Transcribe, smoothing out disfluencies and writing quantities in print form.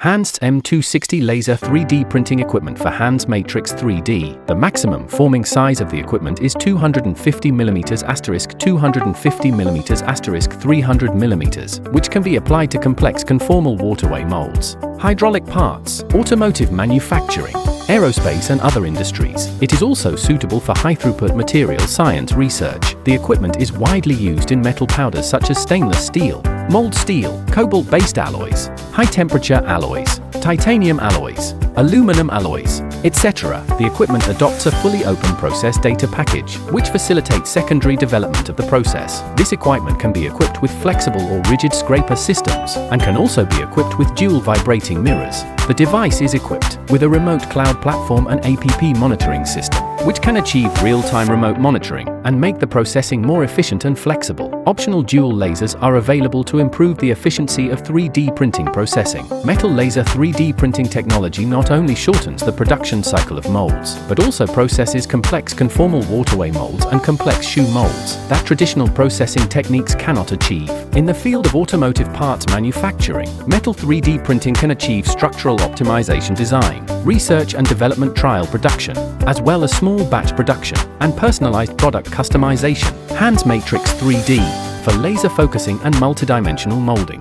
HANS-M260 laser 3D printing equipment for HANS Matrix3D. The maximum forming size of the equipment is 250mm * 250mm * 300mm, which can be applied to complex conformal waterway molds, hydraulic parts, automotive manufacturing, aerospace and other industries. It is also suitable for high-throughput material science research. The equipment is widely used in metal powders such as stainless steel, mold steel, cobalt-based alloys, high-temperature alloys, titanium alloys, aluminum alloys, etc. The equipment adopts a fully open process data package, which facilitates secondary development of the process. This equipment can be equipped with flexible or rigid scraper systems, and can also be equipped with dual vibrating mirrors. The device is equipped with a remote cloud platform and app monitoring system, which can achieve real-time remote monitoring and make the processing more efficient and flexible. Optional dual lasers are available to improve the efficiency of 3D printing processing. Metal laser 3D printing technology not only shortens the production cycle of molds, but also processes complex conformal waterway molds and complex shoe molds that traditional processing techniques cannot achieve. In the field of automotive parts manufacturing, metal 3D printing can achieve structural optimization design, research and development trial production, as well as small batch production and personalized product customization. HANS Matrix3D for laser focusing and multidimensional molding.